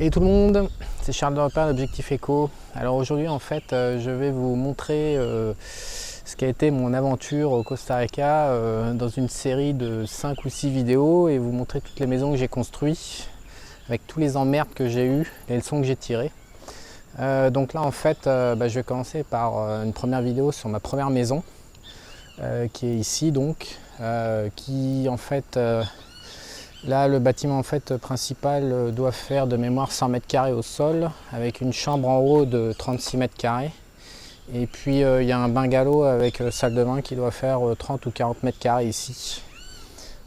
Et tout le monde, c'est Charles de Repère d'Objectif Éco. Alors aujourd'hui en fait je vais vous montrer ce qui a été mon aventure au Costa Rica dans une série de 5 ou 6 vidéos et vous montrer toutes les maisons que j'ai construites avec tous les emmerdes que j'ai eues, les leçons que j'ai tirées. Donc là en fait je vais commencer par une première vidéo sur ma première maison qui est ici donc, qui en fait là, le bâtiment en fait, principal doit faire de mémoire 100 mètres carrés au sol, avec une chambre en haut de 36 mètres carrés. Et puis il y a un bungalow avec salle de bain qui doit faire 30 ou 40 mètres carrés ici.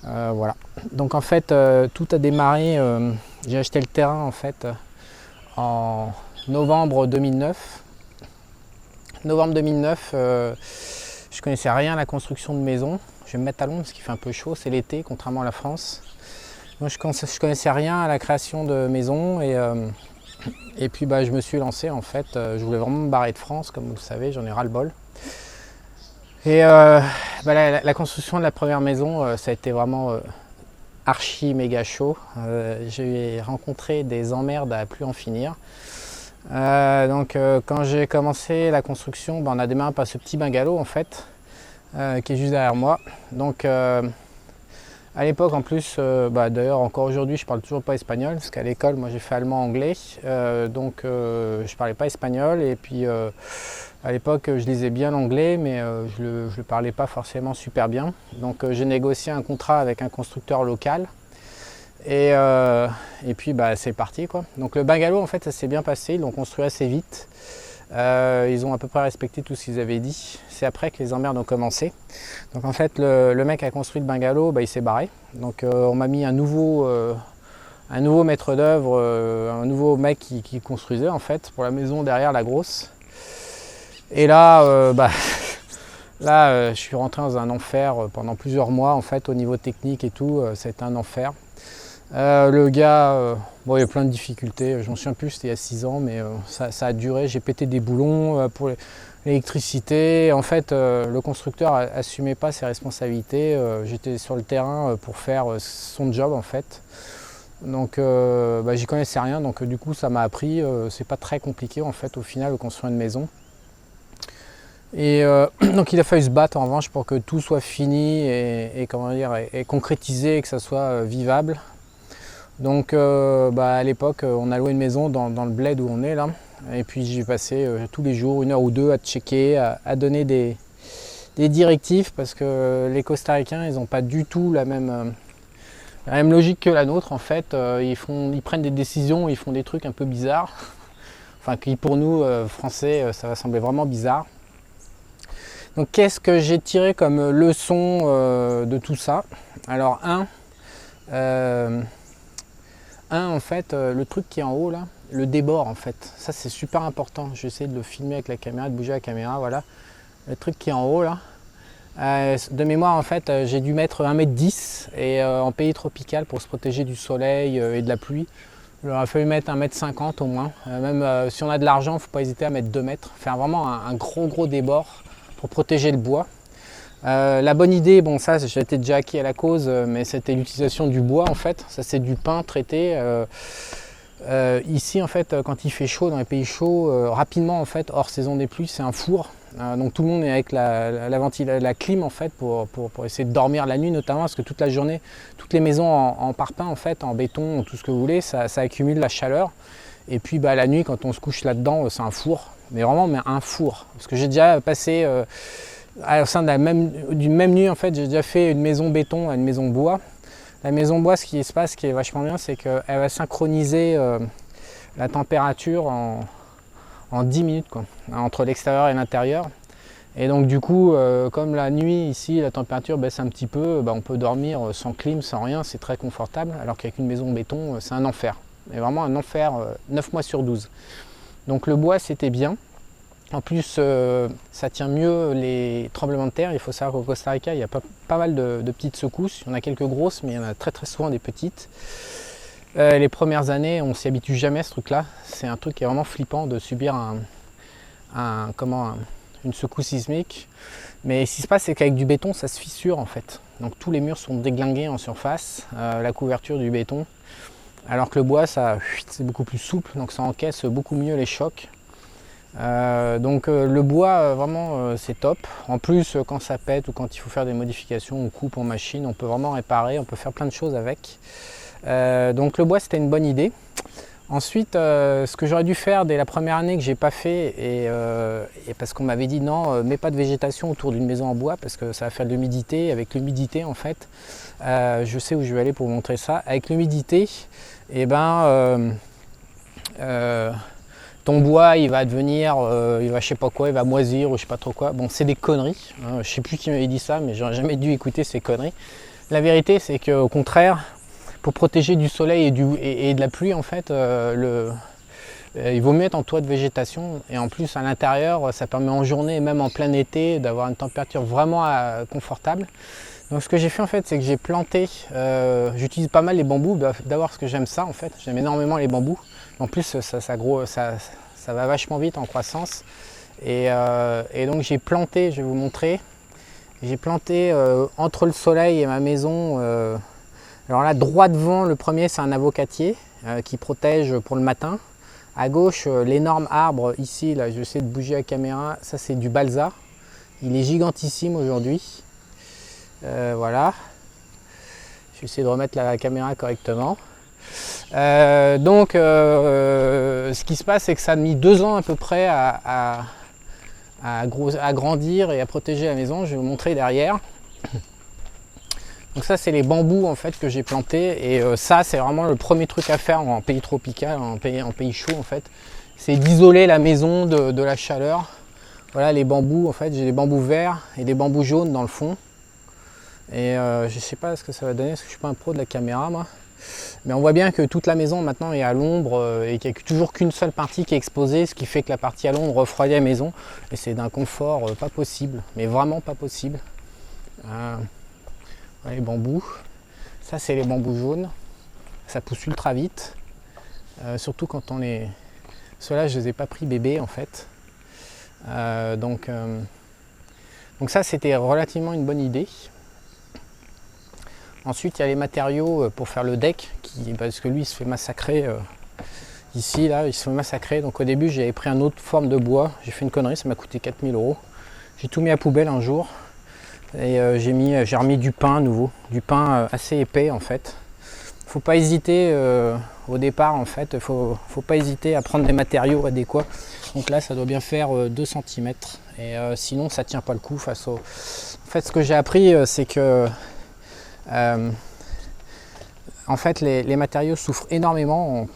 Voilà. Donc en fait, tout a démarré, j'ai acheté le terrain en fait en novembre 2009. Novembre 2009, je connaissais rien à la construction de maison. Je vais me mettre à l'ombre parce qu'il fait un peu chaud, c'est l'été, contrairement à la France. Moi, je connaissais rien à la création de maison et puis je me suis lancé en fait. Je voulais vraiment me barrer de France, comme vous le savez, j'en ai ras le bol. Et la construction de la première maison, ça a été vraiment archi méga chaud. J'ai rencontré des emmerdes à plus en finir. Quand j'ai commencé la construction, on a démarré par ce petit bungalow en fait, qui est juste derrière moi. Donc à l'époque en plus, d'ailleurs encore aujourd'hui je parle toujours pas espagnol parce qu'à l'école moi j'ai fait allemand-anglais, je parlais pas espagnol et puis à l'époque je lisais bien l'anglais mais je le parlais pas forcément super bien. Donc j'ai négocié un contrat avec un constructeur local et puis c'est parti quoi. Donc le bungalow en fait ça s'est bien passé, ils l'ont construit assez vite. Ils ont à peu près respecté tout ce qu'ils avaient dit. C'est après que les emmerdes ont commencé. Donc en fait le mec a construit le bungalow, il s'est barré. Donc on m'a mis un nouveau maître d'œuvre, un nouveau mec qui construisait en fait pour la maison derrière la grosse. Et là, je suis rentré dans un enfer pendant plusieurs mois en fait au niveau technique et tout, ça a été un enfer. Le gars, il y a plein de difficultés, je m'en souviens plus, c'était il y a 6 ans, mais ça a duré, j'ai pété des boulons pour l'électricité. En fait, le constructeur assumait pas ses responsabilités, j'étais sur le terrain pour faire son job en fait. Donc j'y connaissais rien, donc du coup ça m'a appris, c'est pas très compliqué en fait au final de construire une maison. Et donc il a fallu se battre en revanche pour que tout soit fini et concrétisé et que ça soit vivable. Donc à l'époque on a loué une maison dans le bled où on est là et puis j'ai passé tous les jours 1 heure ou 2 à checker, à donner des directives parce que les Costaricains ils n'ont pas du tout la même logique que la nôtre en fait. Ils prennent des décisions, ils font des trucs un peu bizarres, enfin qui pour nous français ça va sembler vraiment bizarre. Donc qu'est-ce que j'ai tiré comme leçon de tout ça? Alors en fait, le truc qui est en haut là, le débord en fait, ça c'est super important. Je vais essayer de le filmer avec la caméra, de bouger la caméra, voilà. Le truc qui est en haut là, de mémoire en fait, j'ai dû mettre 1,10 m et en pays tropical pour se protéger du soleil et de la pluie, il aurait fallu mettre 1,50 m au moins. Même si on a de l'argent, il ne faut pas hésiter à mettre 2 mètres, faire vraiment un gros débord pour protéger le bois. La bonne idée, ça j'étais déjà acquis à la cause, mais c'était l'utilisation du bois en fait. Ça c'est du pin traité. Ici en fait, quand il fait chaud dans les pays chauds, rapidement en fait, hors saison des pluies, c'est un four. Donc tout le monde est avec la clim en fait pour essayer de dormir la nuit notamment parce que toute la journée, toutes les maisons en parpaing en fait, en béton, tout ce que vous voulez, ça accumule la chaleur. Et puis la nuit quand on se couche là-dedans, c'est un four. Mais vraiment un four. Parce que j'ai déjà passé au sein d'une même nuit en fait, j'ai déjà fait une maison béton à une maison bois. La maison bois, ce qui se passe, ce qui est vachement bien, c'est qu'elle va synchroniser la température en 10 minutes quoi, entre l'extérieur et l'intérieur. Et donc du coup, comme la nuit ici, la température baisse un petit peu, on peut dormir sans clim, sans rien, c'est très confortable. Alors qu'avec une maison béton, c'est un enfer. Mais vraiment un enfer 9 mois sur 12. Donc le bois, c'était bien. En plus, ça tient mieux les tremblements de terre. Il faut savoir qu'au Costa Rica, il y a pas mal de petites secousses. Il y en a quelques grosses, mais il y en a très souvent des petites. Les premières années, on ne s'y habitue jamais à ce truc-là. C'est un truc qui est vraiment flippant de subir une secousse sismique. Mais ce qui se passe, c'est qu'avec du béton, ça se fissure en fait. Donc tous les murs sont déglingués en surface. La couverture du béton, Alors que le bois, c'est beaucoup plus souple, donc ça encaisse beaucoup mieux les chocs. Donc le bois, vraiment, c'est top. En plus, quand ça pète ou quand il faut faire des modifications, on coupe en machine, on peut vraiment réparer, on peut faire plein de choses avec. Donc le bois, c'était une bonne idée. Ensuite, ce que j'aurais dû faire dès la première année que j'ai pas fait, et parce qu'on m'avait dit non, mets pas de végétation autour d'une maison en bois parce que ça va faire de l'humidité. Avec l'humidité, en fait, je sais où je vais aller pour vous montrer ça. Avec l'humidité, et ton bois il va devenir, il va je sais pas quoi, il va moisir ou je sais pas trop quoi. Bon, c'est des conneries. Je sais plus qui m'avait dit ça, mais j'aurais jamais dû écouter ces conneries. La vérité, c'est qu'au contraire, pour protéger du soleil et de la pluie, en fait, il vaut mieux être en toit de végétation. Et en plus, à l'intérieur, ça permet en journée et même en plein été d'avoir une température vraiment confortable. Donc ce que j'ai fait, en fait, c'est que j'ai planté, j'utilise pas mal les bambous, d'abord parce que j'aime ça, en fait, j'aime énormément les bambous. En plus, ça va vachement vite en croissance. Et donc j'ai planté, je vais vous montrer, j'ai planté entre le soleil et ma maison. Alors là, droit devant, le premier, c'est un avocatier qui protège pour le matin. À gauche, l'énorme arbre ici, là, je vais essayer de bouger la caméra, ça c'est du balsa. Il est gigantissime aujourd'hui. Voilà. Je vais essayer de remettre la caméra correctement. Ce qui se passe, c'est que ça a mis 2 ans à peu près à grandir et à protéger la maison. Je vais vous montrer derrière. Donc ça, c'est les bambous en fait que j'ai plantés, et ça, c'est vraiment le premier truc à faire en pays tropical, en pays chaud en fait. C'est d'isoler la maison de la chaleur. Voilà les bambous, en fait, j'ai des bambous verts et des bambous jaunes dans le fond. Et je sais pas ce que ça va donner parce que je suis pas un pro de la caméra moi. Mais on voit bien que toute la maison maintenant est à l'ombre et qu'il n'y a toujours qu'une seule partie qui est exposée, ce qui fait que la partie à l'ombre refroidit la maison. Et c'est d'un confort pas possible, mais vraiment pas possible. Les bambous, ça c'est les bambous jaunes, ça pousse ultra vite, surtout quand on les... Ceux-là je les ai pas pris bébés en fait. Donc ça c'était relativement une bonne idée. Ensuite il y a les matériaux pour faire le deck, parce que lui il se fait massacrer ici, là il se fait massacrer. Donc au début j'avais pris une autre forme de bois, j'ai fait une connerie, ça m'a coûté 4 000 €. J'ai tout mis à poubelle un jour. Et j'ai remis du pain nouveau, du pain assez épais en fait. Faut pas hésiter au départ en fait, faut pas hésiter à prendre des matériaux adéquats. Donc là ça doit bien faire 2 cm et sinon ça tient pas le coup face au... En fait ce que j'ai appris c'est que en fait les matériaux souffrent énormément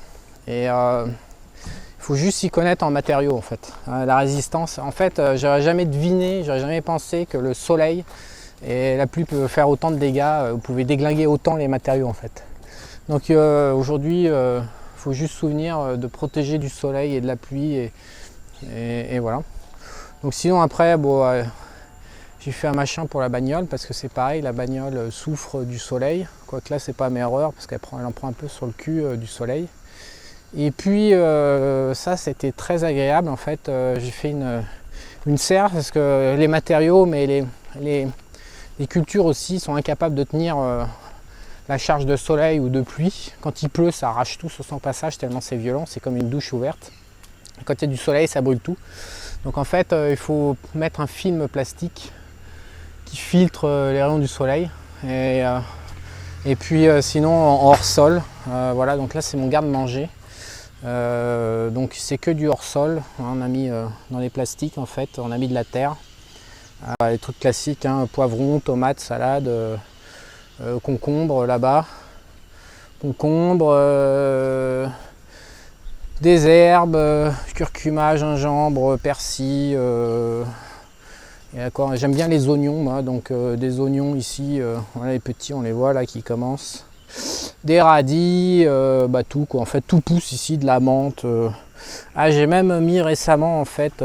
et il faut juste s'y connaître en matériaux en fait. La résistance, en fait j'aurais jamais deviné, j'aurais jamais pensé que le soleil et la pluie peut faire autant de dégâts, vous pouvez déglinguer autant les matériaux en fait. Donc aujourd'hui il faut juste se souvenir de protéger du soleil et de la pluie et voilà. Donc sinon après bon, j'ai fait un machin pour la bagnole parce que c'est pareil, la bagnole souffre du soleil, quoique là c'est pas ma erreur parce qu'elle en prend un peu sur le cul du soleil. Et puis ça c'était très agréable en fait, j'ai fait une serre parce que les matériaux, mais les cultures aussi sont incapables de tenir la charge de soleil ou de pluie. Quand il pleut ça arrache tout sur son passage tellement c'est violent, c'est comme une douche ouverte. Quand il y a du soleil ça brûle tout. Donc en fait il faut mettre un film plastique qui filtre les rayons du soleil et puis sinon en hors sol. Voilà, donc là c'est mon garde-manger. Donc c'est que du hors sol, on a mis dans les plastiques en fait, on a mis de la terre, les trucs classiques, hein, poivrons, tomates, salade, concombre là-bas, concombre, des herbes, curcuma, gingembre, persil, j'aime bien les oignons moi, donc des oignons ici, voilà, les petits on les voit là qui commencent. Des radis, tout quoi, en fait tout pousse ici, de la menthe. J'ai même mis récemment en fait,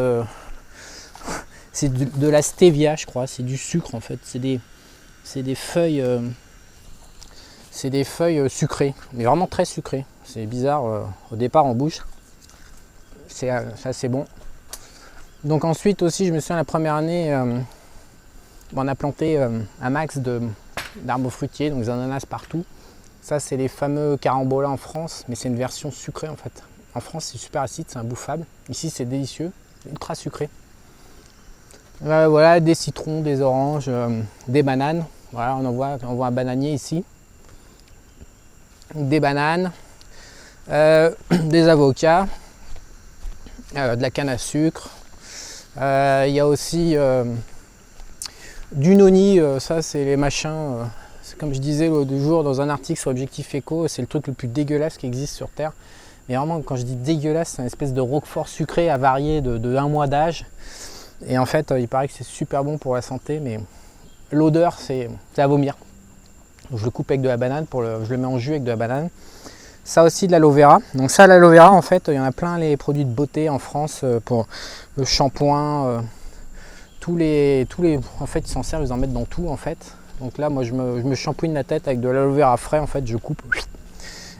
c'est de la stevia je crois, c'est du sucre en fait, c'est des feuilles, sucrées, mais vraiment très sucrées. C'est bizarre au départ en bouche, c'est assez bon. Donc ensuite aussi je me souviens la première année, on a planté un max d'arbres fruitiers, donc des ananas partout. Ça, c'est les fameux carambolas en France, mais c'est une version sucrée en fait. En France, c'est super acide, c'est imbouffable. Ici, c'est délicieux, ultra sucré. Voilà, des citrons, des oranges, des bananes. Voilà, on voit un bananier ici. Des bananes, des avocats, de la canne à sucre. Il y a aussi du noni, ça c'est les machins. C'est comme je disais l'autre jour dans un article sur Objectif Éco, c'est le truc le plus dégueulasse qui existe sur Terre. Mais vraiment, quand je dis dégueulasse, c'est une espèce de roquefort sucré avarié de 1 mois d'âge. Et en fait, il paraît que c'est super bon pour la santé, mais l'odeur, c'est à vomir. Donc, je le coupe avec de la banane, je le mets en jus avec de la banane. Ça aussi de l'aloe vera. Donc ça, l'aloe vera, en fait, il y en a plein les produits de beauté en France pour le shampoing. En fait, ils s'en servent, ils en mettent dans tout, en fait. Donc là, moi, je me shampooine la tête avec de l'aloe vera frais, en fait, je coupe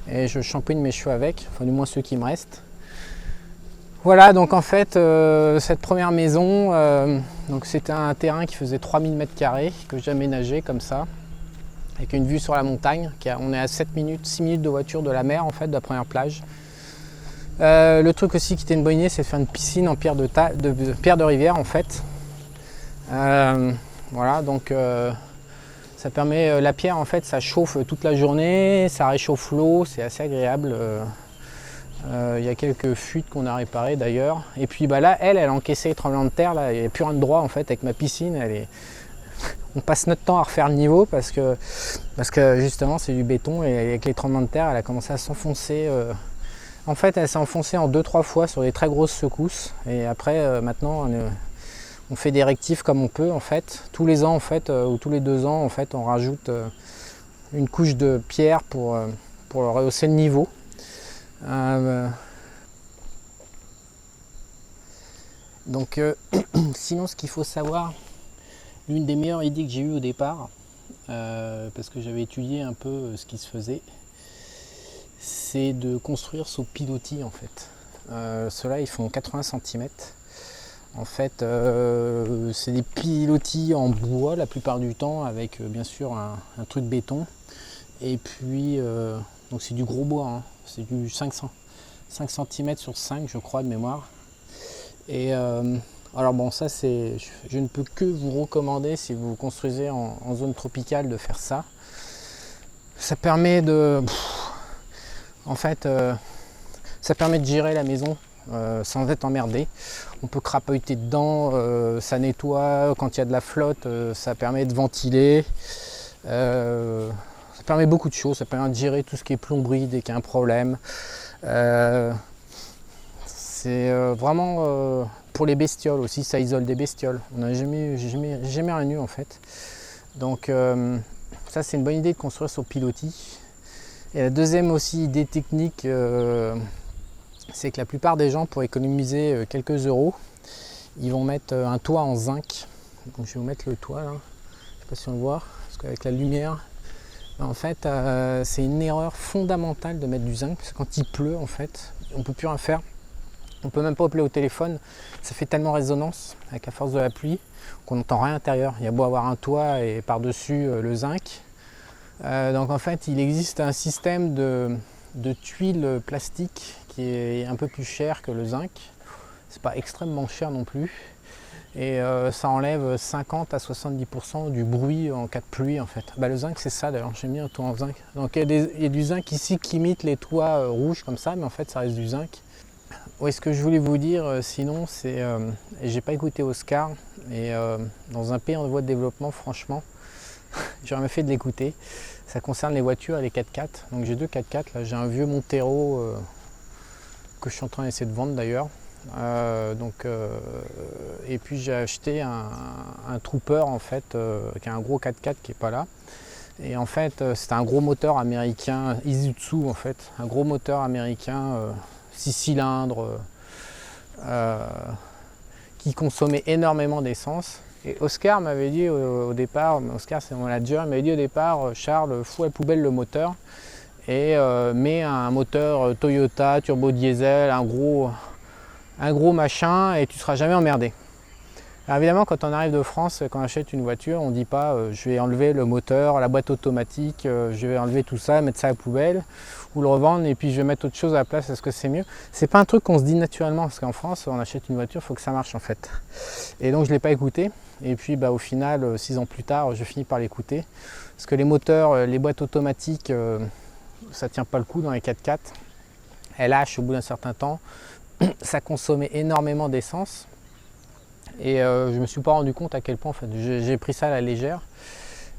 et je shampooine mes cheveux avec, enfin du moins ceux qui me restent. Voilà, donc en fait, cette première maison, donc c'était un terrain qui faisait 3000 m² que j'ai aménagé comme ça, avec une vue sur la montagne. On est à 6 minutes de voiture de la mer, en fait, de la première plage. Le truc aussi qui était une bonne idée, c'est de faire une piscine en pierre de rivière, en fait. Voilà, donc ça permet, la pierre, en fait, ça chauffe toute la journée, ça réchauffe l'eau, c'est assez agréable. Il y a quelques fuites qu'on a réparées d'ailleurs. Et puis bah là, elle a encaissé les tremblements de terre. Là, il n'y a plus rien de droit en fait avec ma piscine. On passe notre temps à refaire le niveau parce que justement c'est du béton et avec les tremblements de terre, elle a commencé à s'enfoncer. En fait, elle s'est enfoncée en 2-3 fois sur des très grosses secousses. Et après, maintenant, on fait des rectifs comme on peut en fait. Tous les ans en fait, ou tous les 2 ans en fait, on rajoute une couche de pierre pour rehausser le niveau. Donc sinon, ce qu'il faut savoir, l'une des meilleures idées que j'ai eues au départ, parce que j'avais étudié un peu ce qui se faisait, c'est de construire sous pilotis en fait. Ceux-là ils font 80 cm. En fait, c'est des pilotis en bois la plupart du temps, avec bien sûr un truc de béton. Et puis, donc c'est du gros bois, hein. C'est du 5 cm sur 5 je crois de mémoire. Et alors bon, ça je ne peux que vous recommander si vous construisez en zone tropicale de faire ça. Ça permet ça permet de gérer la maison sans être emmerdé. On peut crapahuter dedans, ça nettoie quand il y a de la flotte, ça permet de ventiler. Ça permet beaucoup de choses, ça permet de gérer tout ce qui est plomberie dès qu'il y a un problème. C'est vraiment pour les bestioles aussi, ça isole des bestioles. On n'a jamais rien eu en fait. Donc ça c'est une bonne idée de construire sur pilotis. Et la deuxième aussi idée technique, c'est que la plupart des gens, pour économiser quelques euros, ils vont mettre un toit en zinc. Donc je vais vous mettre le toit là, je ne sais pas si on le voit, parce qu'avec la lumière, en fait c'est une erreur fondamentale de mettre du zinc, parce que quand il pleut en fait, on ne peut plus rien faire. On ne peut même pas appeler au téléphone, ça fait tellement résonance avec la force de la pluie qu'on n'entend rien à l'intérieur. Il y a beau avoir un toit et par-dessus le zinc. Donc en fait il existe un système de tuiles plastiques qui est un peu plus cher que le zinc. C'est pas extrêmement cher non plus. Et ça enlève 50 à 70% du bruit en cas de pluie en fait. Bah, le zinc c'est ça d'ailleurs, j'ai mis un toit en zinc. Donc il y a du zinc ici qui imite les toits rouges comme ça, mais en fait ça reste du zinc. Oui, ce que je voulais vous dire sinon c'est, et j'ai pas écouté Oscar, et dans un pays en voie de développement franchement, j'aurais bien fait de l'écouter. Ça concerne les voitures et les 4x4. Donc j'ai 2 4x4, là j'ai un vieux Montero que je suis en train d'essayer de vendre d'ailleurs. Et puis j'ai acheté un Trooper en fait, qui a un gros 4x4 qui est pas là. Et en fait c'est un gros moteur américain, Isuzu en fait, un gros moteur américain 6 cylindres qui consommait énormément d'essence. Et Oscar m'avait dit au départ, Oscar c'est mon manager, il m'avait dit au départ, Charles, fous à la poubelle le moteur et mets un moteur Toyota, turbo diesel, un gros machin et tu seras jamais emmerdé. Alors évidemment, quand on arrive de France, quand on achète une voiture, on ne dit pas je vais enlever le moteur, la boîte automatique, je vais enlever tout ça, mettre ça à la poubelle ou le revendre et puis je vais mettre autre chose à la place, est-ce que c'est mieux? C'est pas un truc qu'on se dit naturellement parce qu'en France, on achète une voiture, il faut que ça marche en fait. Et donc je ne l'ai pas écouté et puis au final, 6 ans plus tard, je finis par l'écouter parce que les moteurs, les boîtes automatiques, ça ne tient pas le coup dans les 4x4. Elles lâchent au bout d'un certain temps, ça consommait énormément d'essence. Et je ne me suis pas rendu compte à quel point en fait, j'ai pris ça à la légère.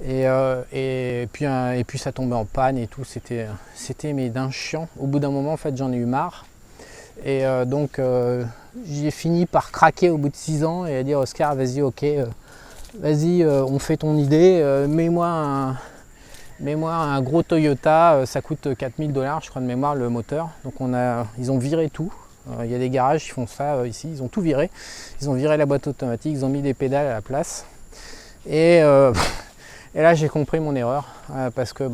Et puis ça tombait en panne et tout, c'était mais d'un chiant. Au bout d'un moment en fait j'en ai eu marre. Et donc j'ai fini par craquer au bout de 6 ans et à dire Oscar vas-y ok, vas-y on fait ton idée, mets-moi un gros Toyota, ça coûte 4 000 $ je crois de mémoire le moteur. Donc ils ont viré tout. Il y a des garages qui font ça ici, ils ont tout viré. Ils ont viré la boîte automatique, ils ont mis des pédales à la place. Et là j'ai compris mon erreur parce que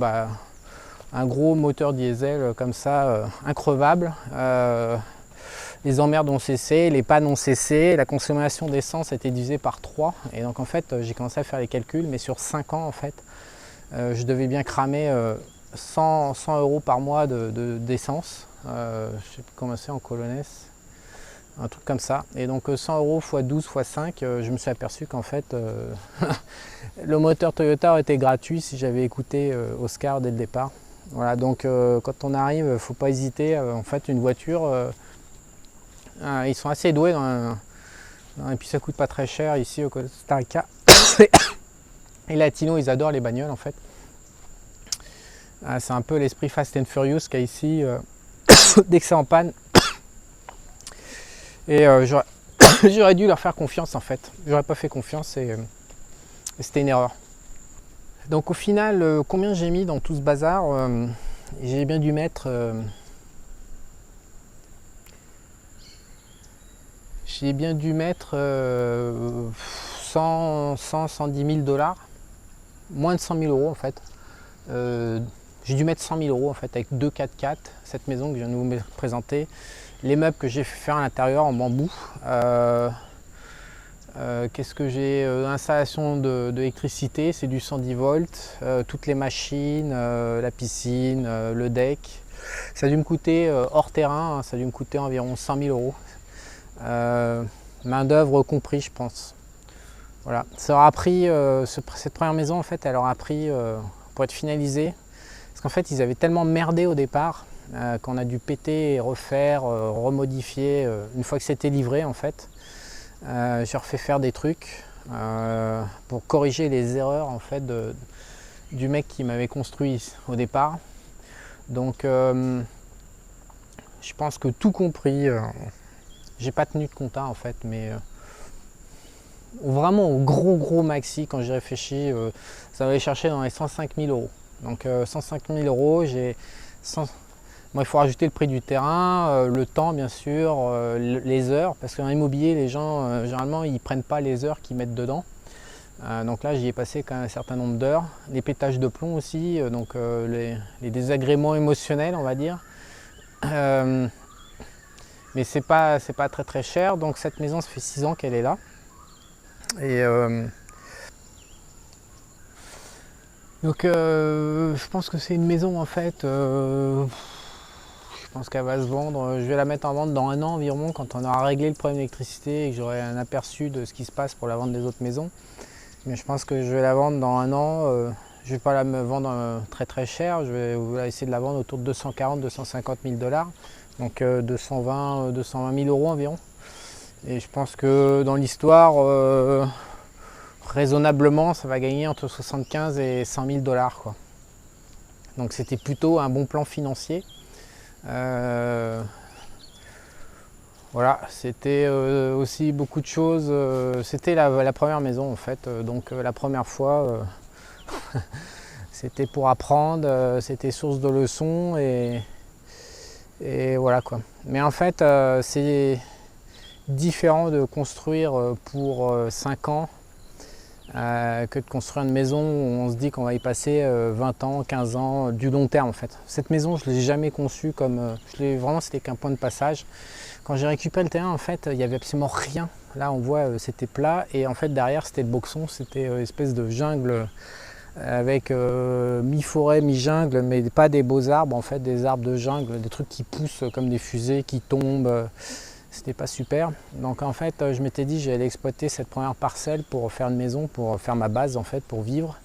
un gros moteur diesel comme ça, increvable, les emmerdes ont cessé, les pannes ont cessé, la consommation d'essence a été divisée par 3. Et donc en fait j'ai commencé à faire les calculs, mais sur 5 ans en fait, je devais bien cramer 100 € par mois d'essence. Je sais plus comment c'est en colonaise, un truc comme ça. Et donc 100 € x 12 x 5, je me suis aperçu qu'en fait le moteur Toyota aurait été gratuit si j'avais écouté Oscar dès le départ. Voilà, donc quand on arrive, il ne faut pas hésiter. En fait, une voiture, ils sont assez doués et puis ça coûte pas très cher ici au Costa Rica. Les Latinos, ils adorent les bagnoles en fait. C'est un peu l'esprit Fast and Furious qu'il y a ici. Dès que c'est en panne. Et j'aurais dû leur faire confiance en fait. J'aurais pas fait confiance et c'était une erreur. Donc au final, combien j'ai mis dans tout ce bazar? J'ai bien dû mettre 110 000 $, moins de 100 000 € en fait. J'ai dû mettre 100 000 € en fait avec 2 4x4, cette maison que je viens de vous présenter, les meubles que j'ai fait faire à l'intérieur en bambou. Qu'est-ce que j'ai? Installation d'électricité, c'est du 110 volts, toutes les machines, la piscine, le deck. Ça a dû me coûter hors terrain, ça a dû me coûter environ 100 000 €. Main d'œuvre compris, je pense. Voilà, ça aura pris, cette première maison en fait, elle aura pris pour être finalisée. Parce qu'en fait, ils avaient tellement merdé au départ qu'on a dû péter et refaire, remodifier une fois que c'était livré en fait. J'ai refait faire des trucs pour corriger les erreurs en fait du mec qui m'avait construit au départ. Donc je pense que tout compris, j'ai pas tenu de compta en fait, mais vraiment au gros maxi quand j'y réfléchis, ça va aller chercher dans les 105 000 €. Donc 105 000 €, il faut rajouter le prix du terrain, le temps bien sûr, les heures, parce qu'en immobilier, les gens, généralement, ils ne prennent pas les heures qu'ils mettent dedans. Donc là, j'y ai passé quand même un certain nombre d'heures. Les pétages de plomb aussi, donc les désagréments émotionnels, on va dire. Mais c'est pas très cher, donc cette maison, ça fait 6 ans qu'elle est là. Et donc je pense que c'est une maison en fait, je pense qu'elle va se vendre, je vais la mettre en vente dans 1 an environ quand on aura réglé le problème d'électricité et que j'aurai un aperçu de ce qui se passe pour la vente des autres maisons. Mais je pense que je vais la vendre dans 1 an, je ne vais pas la vendre très cher, je vais essayer de la vendre autour de 240 000 $, donc 220 000 € environ. Et je pense que dans l'histoire, raisonnablement, ça va gagner entre 75 000 et 100 000 $, quoi. Donc c'était plutôt un bon plan financier. Voilà, c'était aussi beaucoup de choses. C'était la première maison en fait, donc la première fois, c'était pour apprendre, c'était source de leçons et voilà quoi. Mais en fait, c'est différent de construire pour 5 ans que de construire une maison où on se dit qu'on va y passer 20 ans, 15 ans, du long terme en fait. Cette maison, je ne l'ai jamais conçue comme... vraiment, c'était qu'un point de passage. quand j'ai récupéré le terrain, en fait, il n'y avait absolument rien. Là, on voit, c'était plat, et en fait, derrière, c'était le boxon, c'était une espèce de jungle avec mi-forêt, mi-jungle, mais pas des beaux arbres, en fait, des arbres de jungle, des trucs qui poussent comme des fusées, qui tombent. C'était pas super. Donc en fait, je m'étais dit j'allais exploiter cette première parcelle pour faire une maison, pour faire ma base en fait, pour vivre.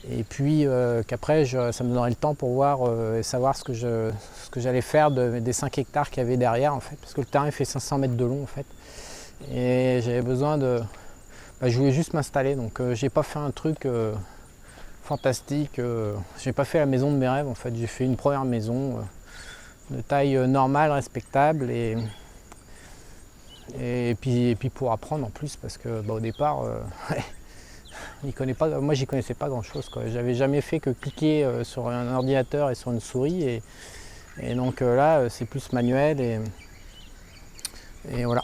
Et puis qu'après, ça me donnerait le temps pour voir et savoir ce que j'allais faire des 5 hectares qu'il y avait derrière en fait, parce que le terrain fait 500 mètres de long en fait. Et j'avais besoin de... je voulais juste m'installer, donc j'ai pas fait un truc fantastique. J'ai pas fait la maison de mes rêves en fait, j'ai fait une première maison de taille normale, respectable, et puis pour apprendre en plus, parce que au départ, moi j'y connaissais pas grand chose. J'avais jamais fait que cliquer sur un ordinateur et sur une souris, et donc là c'est plus manuel, et voilà.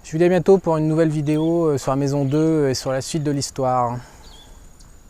Je vous dis à bientôt pour une nouvelle vidéo sur la maison 2 et sur la suite de l'histoire.